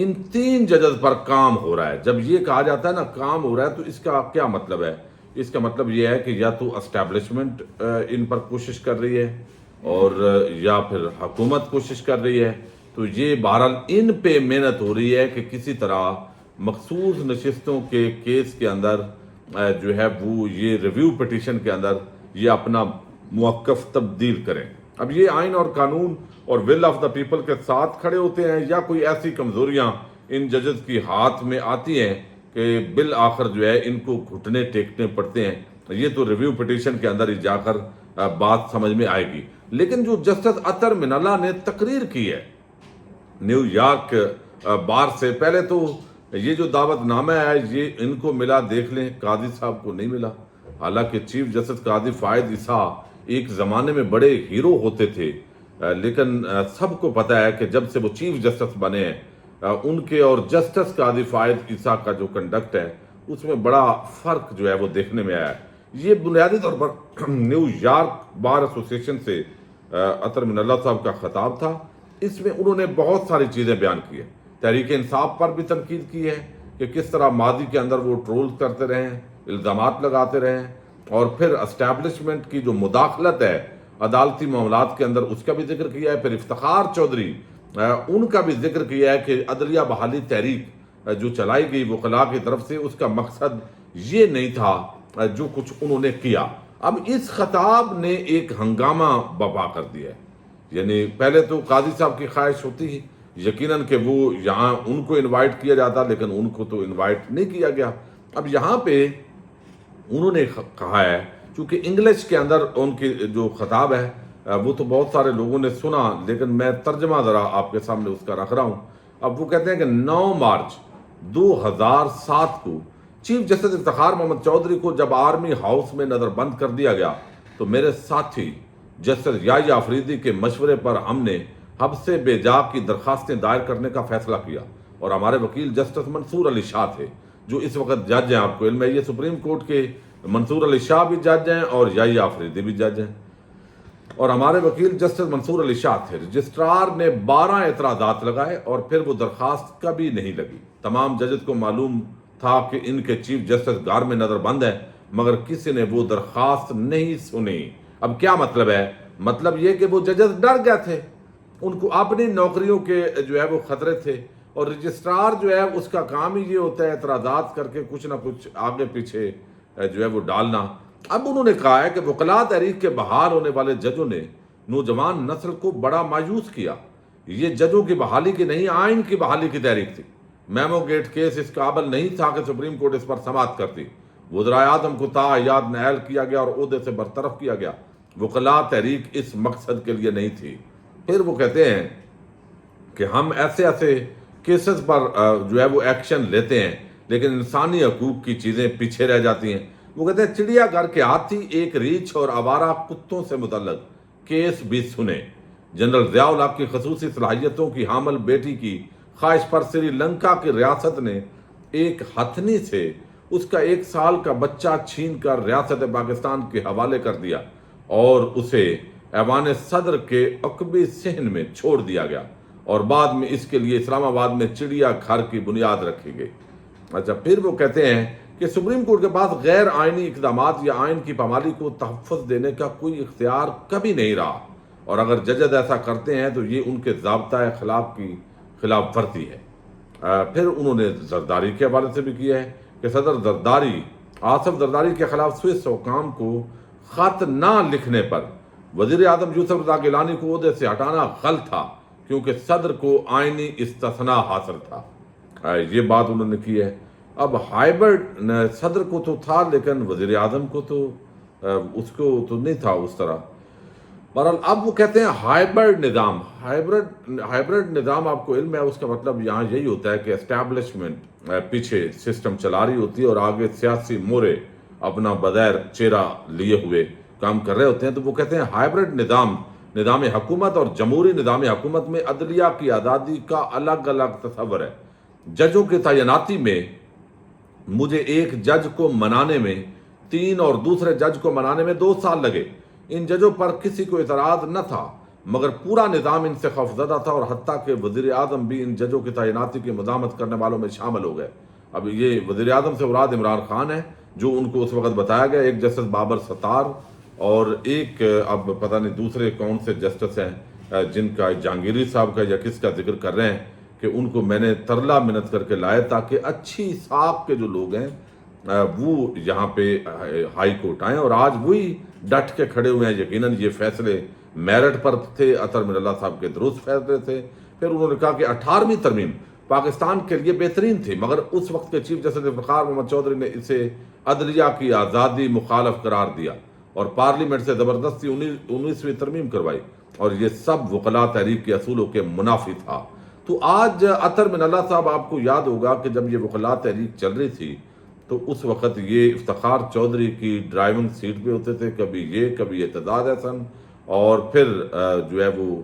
ان 3 ججز پر کام ہو رہا ہے. جب یہ کہا جاتا ہے نا کام ہو رہا ہے تو اس کا کیا مطلب ہے؟ اس کا مطلب یہ ہے کہ یا تو اسٹیبلشمنٹ ان پر کوشش کر رہی ہے اور یا پھر حکومت کوشش کر رہی ہے. تو یہ بہرحال ان پہ محنت ہو رہی ہے کہ کسی طرح مخصوص نشستوں کے کیس کے اندر جو ہے وہ یہ ریویو پٹیشن کے اندر یہ اپنا موقف تبدیل کریں. اب یہ آئین اور قانون اور ول آف دا پیپل کے ساتھ کھڑے ہوتے ہیں یا کوئی ایسی کمزوریاں ان ججز کی ہاتھ میں آتی ہیں کہ بالآخر جو ہے ان کو گھٹنے ٹیکنے پڑتے ہیں. یہ تو ریویو پٹیشن کے اندر ہی جا کر بات سمجھ میں آئے گی. لیکن جو جسٹس اطہر من اللہ نے تقریر کی ہے نیو یارک بار سے، پہلے تو یہ جو دعوت نامہ ہے یہ ان کو ملا، دیکھ لیں قاضی صاحب کو نہیں ملا. حالانکہ چیف جسٹس قاضی فائد عیسیٰ ایک زمانے میں بڑے ہیرو ہوتے تھے، لیکن سب کو پتہ ہے کہ جب سے وہ چیف جسٹس بنے ہیں ان کے اور جسٹس قاضی فائد عیسیٰ کا جو کنڈکٹ ہے اس میں بڑا فرق جو ہے وہ دیکھنے میں آیا ہے. یہ بنیادی طور پر نیو یارک بار ایسوسیشن سے اطہر من اللہ صاحب کا خطاب تھا. اس میں انہوں نے بہت ساری چیزیں بیان کی ہیں. تحریک انصاف پر بھی تنقید کی ہے کہ کس طرح ماضی کے اندر وہ ٹرول کرتے رہے ہیں، الزامات لگاتے رہے ہیں، اور پھر اسٹیبلشمنٹ کی جو مداخلت ہے عدالتی معاملات کے اندر اس کا بھی ذکر کیا ہے. پھر افتخار چودھری ان کا بھی ذکر کیا ہے کہ عدلیہ بحالی تحریک جو چلائی گئی وکلاء کی طرف سے اس کا مقصد یہ نہیں تھا جو کچھ انہوں نے کیا. اب اس خطاب نے ایک ہنگامہ برپا کر دیا ہے. یعنی پہلے تو قاضی صاحب کی خواہش ہوتی ہے یقیناً کہ وہ یہاں ان کو انوائٹ کیا جاتا، لیکن ان کو تو انوائٹ نہیں کیا گیا. اب یہاں پہ انہوں نے کہا ہے چونکہ انگلش کے اندر ان کی جو خطاب ہے وہ تو بہت سارے لوگوں نے سنا، لیکن میں ترجمہ ذرا آپ کے سامنے اس کا رکھ رہا ہوں. اب وہ کہتے ہیں کہ 9 مارچ 2007 کو چیف جسٹس افتخار محمد چودھری کو جب آرمی ہاؤس میں نظر بند کر دیا گیا تو میرے ساتھی جسٹس یحییٰ آفریدی کے مشورے پر ہم نے حبس بے جا کی درخواستیں دائر کرنے کا فیصلہ کیا، اور ہمارے وکیل جسٹس منصور علی شاہ تھے جو اس وقت جج ہیں. آپ کو علم ہے یہ سپریم کورٹ کے منصور علی شاہ بھی جج ہیں اور یحییٰ آفریدی بھی جج ہیں، اور ہمارے وکیل جسٹس منصور علی شاہ تھے. رجسٹرار نے 12 اعتراضات لگائے اور پھر وہ درخواست کبھی نہیں لگی. تمام ججز کو معلوم تھا کہ ان کے چیف جسٹس گھر میں نظر بند ہے، مگر کسی نے وہ درخواست نہیں سنی. اب کیا مطلب ہے؟ مطلب یہ کہ وہ ججز ڈر گئے تھے، ان کو اپنی نوکریوں کے جو ہے وہ خطرے تھے، اور رجسٹرار جو ہے اس کا کام ہی یہ ہوتا ہے اعتراضات کر کے کچھ نہ کچھ آگے پیچھے جو ہے وہ ڈالنا. اب انہوں نے کہا ہے کہ وکلاء تحریک کے بحال ہونے والے ججوں نے نوجوان نسل کو بڑا مایوس کیا. یہ ججوں کی بحالی کی نہیں، آئین کی بحالی کی تحریک تھی. میمو گیٹ کیس اس قابل نہیں تھا کہ سپریم کورٹ اس پر سماعت کرتی. وزرائے اعظم کو تاحیات نااہل کیا گیا اور عہدے سے برطرف کیا گیا. وکلاء تحریک اس مقصد کے لیے نہیں تھی. پھر وہ کہتے ہیں کہ ہم ایسے کیسز پر جو ہے وہ ایکشن لیتے ہیں، لیکن انسانی حقوق کی چیزیں پیچھے رہ جاتی ہیں. وہ کہتے ہیں چڑیا گھر کے ہاتھی ایک ریچھ اور آوارہ کتوں سے متعلق کیس بھی سنے. جنرل ضیاء الحق کی خصوصی صلاحیتوں کی حامل بیٹی کی خواہش پر سری لنکا کی ریاست نے ایک ہتھنی سے اس کا 1 سال کا بچہ چھین کر ریاست پاکستان کے حوالے کر دیا اور اسے ایوان صدر کے عقبی صحن میں چھوڑ دیا گیا، اور بعد میں اس کے لیے اسلام آباد میں چڑیا گھر کی بنیاد رکھی گئی. اچھا، پھر وہ کہتے ہیں کہ سپریم کورٹ کے پاس غیر آئینی اقدامات یا آئین کی پامالی کو تحفظ دینے کا کوئی اختیار کبھی نہیں رہا، اور اگر ججز ایسا کرتے ہیں تو یہ ان کے ضابطۂ اخلاق کی خلاف ورزی ہے. پھر انہوں نے زرداری کے حوالے سے بھی کیا ہے کہ صدر زرداری آصف زرداری کے خلاف سوئس حکام کو خط نہ لکھنے پر وزیر اعظم یوسف رضا گیلانی کو عہدے سے ہٹانا غلط تھا کیونکہ صدر کو آئینی استثناء حاصل تھا. یہ بات انہوں نے کی ہے. اب ہائبرڈ صدر کو تو تھا لیکن وزیر اعظم کو تو اس کو تو نہیں تھا اس طرح. بہرحال اب وہ کہتے ہیں ہائبرڈ نظام آپ کو علم ہے، اس کا مطلب یہاں یہی ہوتا ہے کہ اسٹیبلشمنٹ پیچھے سسٹم چلا رہی ہوتی ہے اور آگے سیاسی مورے اپنا بغیر چہرہ لیے ہوئے کام کر رہے ہوتے ہیں. تو وہ کہتے ہیں ہائبرڈ نظام حکومت اور جمہوری نظام حکومت میں عدلیہ کی آزادی کا الگ الگ تصور ہے. ججوں کی تعیناتی میں مجھے ایک جج کو منانے میں 3 اور دوسرے جج کو منانے میں 2 سال لگے. ان ججوں پر کسی کو اعتراض نہ تھا مگر پورا نظام ان سے خوفزدہ تھا، اور حتیٰ کہ وزیر اعظم بھی ان ججوں کی تعیناتی کی مزاحمت کرنے والوں میں شامل ہو گئے۔ اب یہ وزیر اعظم سے مراد عمران خان ہے، جو ان کو اس وقت بتایا گیا، ایک جسٹس بابر ستار اور ایک اب پتہ نہیں دوسرے کون سے جسٹس ہیں جن کا جہانگیری صاحب کا یا کس کا ذکر کر رہے ہیں، کہ ان کو میں نے ترلا منت کر کے لائے تاکہ اچھی ساکھ کے جو لوگ ہیں وہ یہاں پہ ہائی کورٹ آئیں، اور آج وہی ڈٹ کے کھڑے ہوئے ہیں۔ یقیناً یہ فیصلے میرٹ پر تھے، اطہر من اللہ صاحب کے درست فیصلے تھے۔ پھر انہوں نے کہا کہ 18ویں ترمیم پاکستان کے لیے بہترین تھی، مگر اس وقت کے چیف جسٹس افتخار محمد چودھری نے اسے عدلیہ کی آزادی مخالف قرار دیا اور پارلیمنٹ سے زبردستی 19ویں ترمیم کروائی، اور یہ سب وکلاء تحریک کے اصولوں کے منافی تھا۔ تو آج اطہر من اللہ صاحب، آپ کو یاد ہوگا کہ جب یہ وکلاء تحریک چل رہی تھی تو اس وقت یہ افتخار چودھری کی ڈرائیونگ سیٹ پہ ہوتے تھے، کبھی یہ کبھی اعتداد احسن، اور پھر جو ہے وہ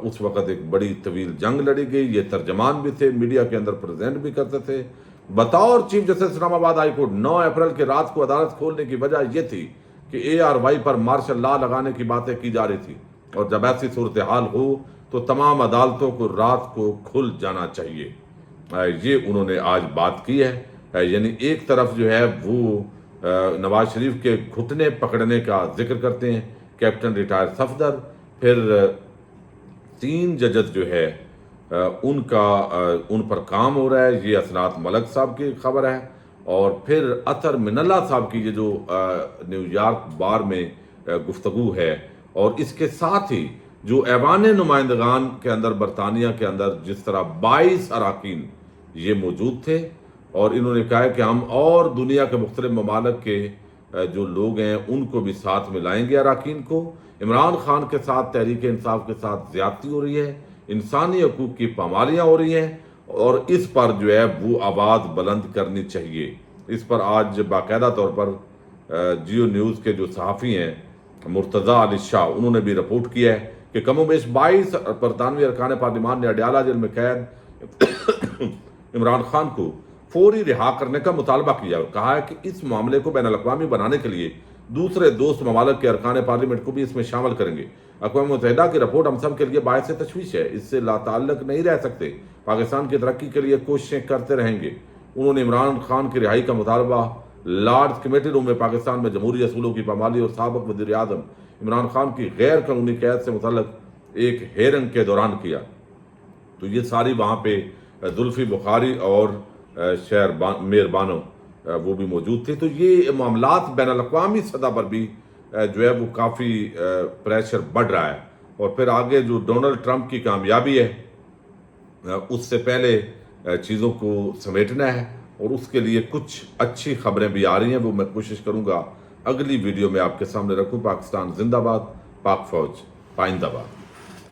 اس وقت ایک بڑی طویل جنگ لڑی گئی۔ یہ ترجمان بھی تھے، میڈیا کے اندر پریزنٹ بھی کرتے تھے۔ بطور چیف جسٹس اسلام آباد ہائی کورٹ 9 اپریل کی رات کو عدالت کھولنے کی وجہ یہ تھی کہ ARY پر مارشل لا لگانے کی باتیں کی جا رہی تھی، اور جب ایسی صورتحال ہو تو تمام عدالتوں کو رات کو کھل جانا چاہیے۔ یہ انہوں نے آج بات کی ہے، یعنی ایک طرف جو ہے وہ نواز شریف کے گھٹنے پکڑنے کا ذکر کرتے ہیں کیپٹن ریٹائر صفدر، پھر 3 ججز جو ہے ان پر کام ہو رہا ہے، یہ اسناد ملک صاحب کی خبر ہے، اور پھر اطہر من اللہ صاحب کی یہ جو نیو یارک بار میں گفتگو ہے، اور اس کے ساتھ ہی جو ایوان نمائندگان کے اندر برطانیہ کے اندر جس طرح 22 اراکین یہ موجود تھے، اور انہوں نے کہا ہے کہ ہم اور دنیا کے مختلف ممالک کے جو لوگ ہیں ان کو بھی ساتھ میں لائیں گے اراکین کو۔ عمران خان کے ساتھ تحریک انصاف کے ساتھ زیادتی ہو رہی ہے، انسانی حقوق کی پامالیاں ہو رہی ہیں، اور اس پر جو ہے وہ آواز بلند کرنی چاہیے۔ اس پر آج باقاعدہ طور پر جیو نیوز کے جو صحافی ہیں مرتضیٰ علی شاہ، انہوں نے بھی رپورٹ کیا ہے کہ کم و بیش 22 برطانوی ارکان پارلیمان نے اڈیالہ جیل میں قید عمران خان کو فوری رہا کرنے کا مطالبہ کیا، اور کہا ہے کہ اس معاملے کو بین الاقوامی بنانے کے لیے دوسرے دوست ممالک کے ارکان پارلیمنٹ کو بھی اس میں شامل کریں گے۔ اقوام متحدہ کی رپورٹ ہم سب کے لیے باعث تشویش ہے، اس سے لا تعلق نہیں رہ سکتے، پاکستان کی ترقی کے لیے کوششیں کرتے رہیں گے۔ انہوں نے عمران خان کی رہائی کا مطالبہ لارڈز کمیٹی روم میں پاکستان میں جمہوری اصولوں کی پامالی اور سابق وزیر اعظم عمران خان کی غیر قانونی قید سے متعلق ایک ہیرنگ کے دوران کیا۔ تو یہ ساری وہاں پہ زلفی بخاری اور شہر میر بانو وہ بھی موجود تھے۔ تو یہ معاملات بین الاقوامی سطح پر بھی جو ہے وہ کافی پریشر بڑھ رہا ہے، اور پھر آگے جو ڈونلڈ ٹرمپ کی کامیابی ہے اس سے پہلے چیزوں کو سمیٹنا ہے، اور اس کے لیے کچھ اچھی خبریں بھی آ رہی ہیں، وہ میں کوشش کروں گا اگلی ویڈیو میں آپ کے سامنے رکھوں۔ پاکستان زندہ باد، پاک فوج پائندہ باد۔